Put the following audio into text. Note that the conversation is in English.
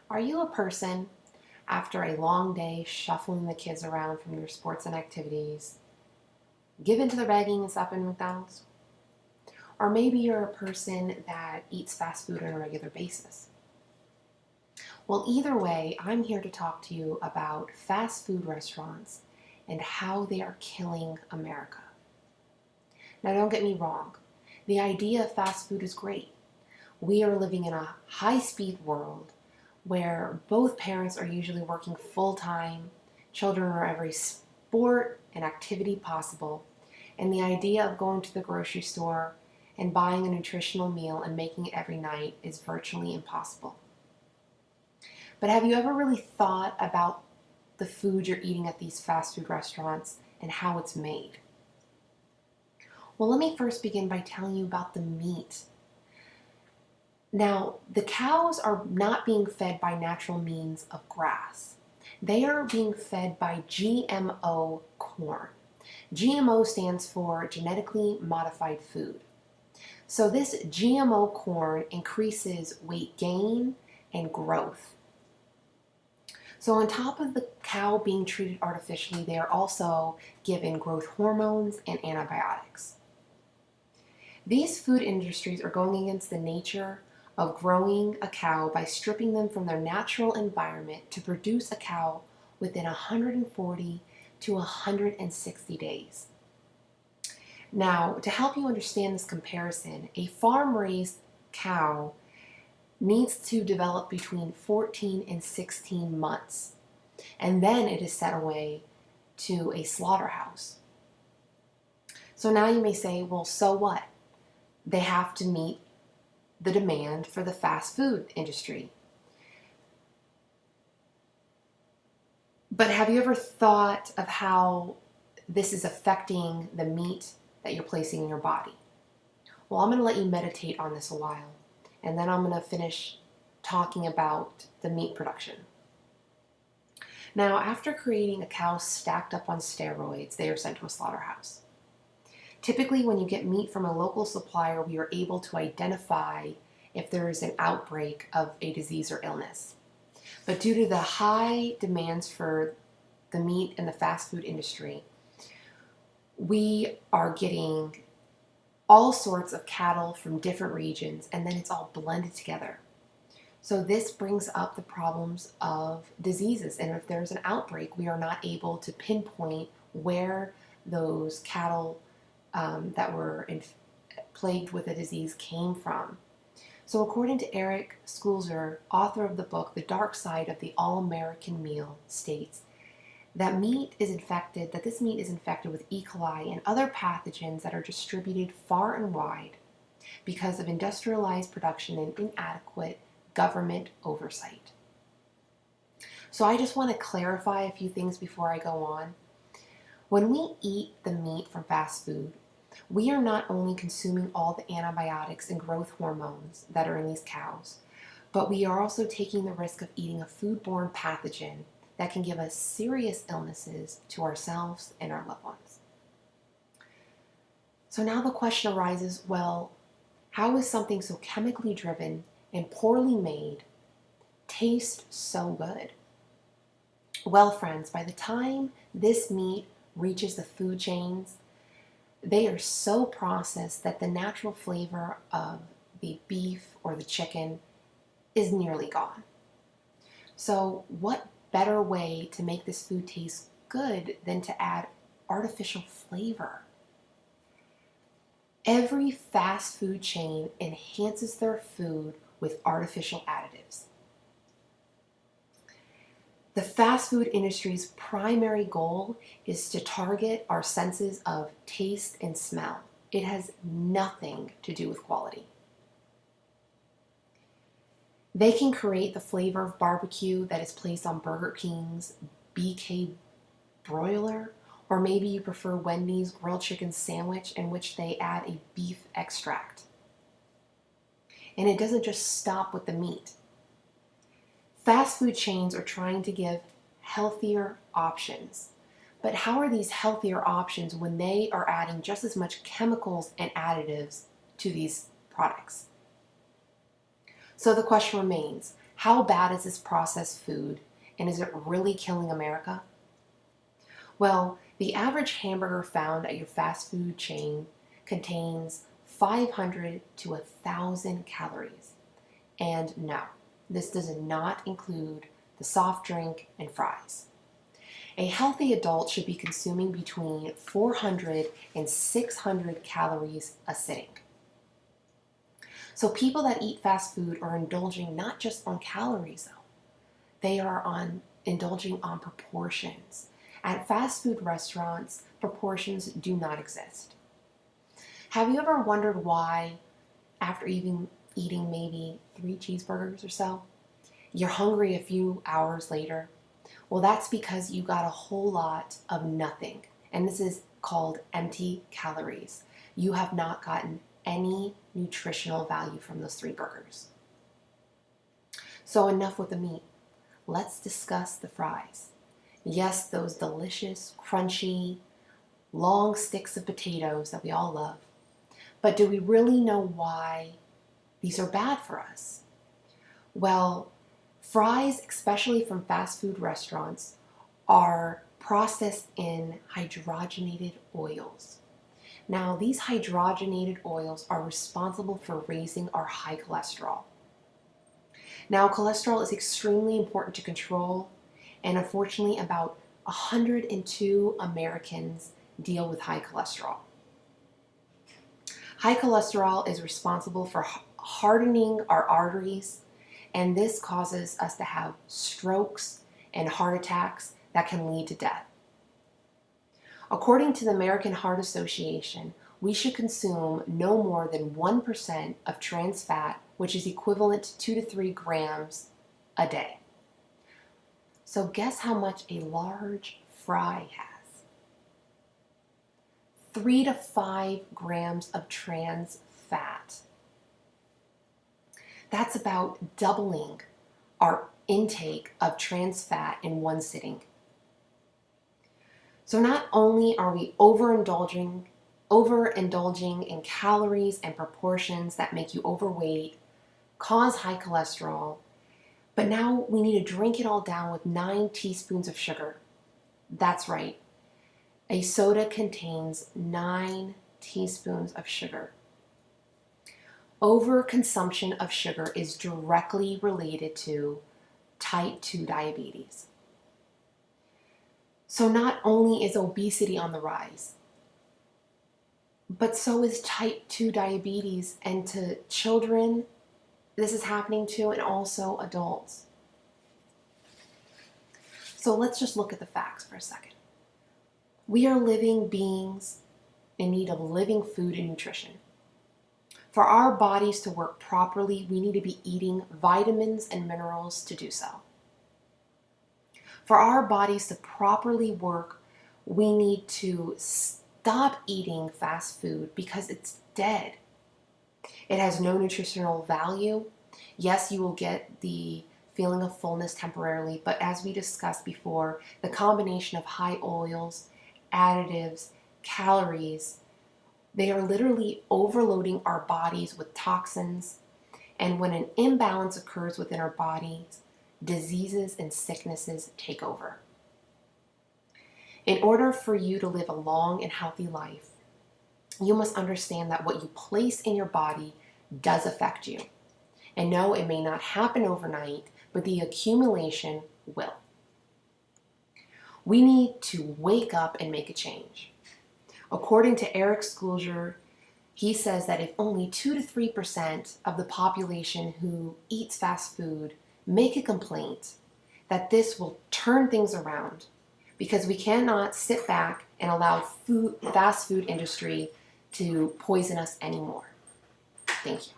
Are you a person, after a long day shuffling the kids around from your sports and activities, given to the begging and stop in McDonald's? Or maybe you're a person that eats fast food on a regular basis. Well, either way, I'm here to talk to you about fast food restaurants and how they are killing America. Now, don't get me wrong. The idea of fast food is great. We are living in a high-speed world where both parents are usually working full-time, children are every sport and activity possible, and the idea of going to the grocery store and buying a nutritional meal and making it every night is virtually impossible. But have you ever really thought about the food you're eating at these fast food restaurants and how it's made? Well, let me first begin by telling you about the meat. Now, the cows are not being fed by natural means of grass. They are being fed by GMO corn. GMO stands for genetically modified food. So this GMO corn increases weight gain and growth. So on top of the cow being treated artificially, they are also given growth hormones and antibiotics. These food industries are going against the nature of growing a cow by stripping them from their natural environment to produce a cow within 140 to 160 days. Now, to help you understand this comparison, a farm-raised cow needs to develop between 14 and 16 months, and then it is sent away to a slaughterhouse. So now you may say, well, so what? They have to meet the demand for the fast food industry. But have you ever thought of how this is affecting the meat that you're placing in your body? Well, I'm going to let you meditate on this a while, and then I'm going to finish talking about the meat production. Now, after creating a cow stacked up on steroids, they are sent to a slaughterhouse. Typically, when you get meat from a local supplier, we are able to identify if there is an outbreak of a disease or illness. But due to the high demands for the meat in the fast food industry, we are getting all sorts of cattle from different regions, and then it's all blended together. So this brings up the problems of diseases, and if there's an outbreak, we are not able to pinpoint where those cattle that were plagued with a disease came from. So according to Eric Skulzer, author of the book The Dark Side of the All-American Meal, states that this meat is infected with E. coli and other pathogens that are distributed far and wide because of industrialized production and inadequate government oversight. So I just want to clarify a few things before I go on. When we eat the meat from fast food, we are not only consuming all the antibiotics and growth hormones that are in these cows, but we are also taking the risk of eating a foodborne pathogen that can give us serious illnesses to ourselves and our loved ones. So now the question arises, well, how is something so chemically driven and poorly made taste so good? Well, friends, by the time this meat reaches the food chains, they are so processed that the natural flavor of the beef or the chicken is nearly gone. So what better way to make this food taste good than to add artificial flavor? Every fast food chain enhances their food with artificial additives. The fast food industry's primary goal is to target our senses of taste and smell. It has nothing to do with quality. They can create the flavor of barbecue that is placed on Burger King's BK broiler, or maybe you prefer Wendy's grilled chicken sandwich in which they add a beef extract. And it doesn't just stop with the meat. Fast food chains are trying to give healthier options. But how are these healthier options when they are adding just as much chemicals and additives to these products? So the question remains, How bad is this processed food, and is it really killing America? Well, the average hamburger found at your fast food chain contains 500 to 1,000 calories. And no, this does not include the soft drink and fries. A healthy adult should be consuming between 400 and 600 calories a sitting. So people that eat fast food are indulging not just on calories though, they are indulging on proportions. At fast food restaurants, proportions do not exist. Have you ever wondered why, after eating maybe 3 cheeseburgers or so, you're hungry a few hours later? Well, that's because you got a whole lot of nothing. And this is called empty calories. You have not gotten any nutritional value from those 3 burgers. So enough with the meat. Let's discuss the fries. Yes, those delicious, crunchy, long sticks of potatoes that we all love. But do we really know why these are bad for us? Well, fries, especially from fast food restaurants, are processed in hydrogenated oils. Now, these hydrogenated oils are responsible for raising our high cholesterol. Now, cholesterol is extremely important to control, and unfortunately, about 102 Americans deal with high cholesterol. High cholesterol is responsible for hardening our arteries, and this causes us to have strokes and heart attacks that can lead to death. According to the American Heart Association, we should consume no more than 1% of trans fat, which is equivalent to 2 to 3 grams a day. So guess how much a large fry has? 3 to 5 grams of trans fat. That's about doubling our intake of trans fat in one sitting. So not only are we overindulging in calories and proportions that make you overweight, cause high cholesterol, but now we need to drink it all down with 9 teaspoons of sugar. That's right. A soda contains 9 teaspoons of sugar. Overconsumption of sugar is directly related to type 2 diabetes. So not only is obesity on the rise, but so is type 2 diabetes, and to children, this is happening too, and also adults. So let's just look at the facts for a second. We are living beings in need of living food and nutrition. For our bodies to work properly, we need to be eating vitamins and minerals to do so. For our bodies to properly work, we need to stop eating fast food because it's dead. It has no nutritional value. Yes, you will get the feeling of fullness temporarily, but as we discussed before, the combination of high oils, additives, calories, they are literally overloading our bodies with toxins. And when an imbalance occurs within our bodies, diseases and sicknesses take over. In order for you to live a long and healthy life, you must understand that what you place in your body does affect you. And no, it may not happen overnight, but the accumulation will. We need to wake up and make a change. According to Eric Skulger, he says that if only 2 to 3% of the population who eats fast food make a complaint, that this will turn things around, because we cannot sit back and allow fast food industry to poison us anymore. Thank you.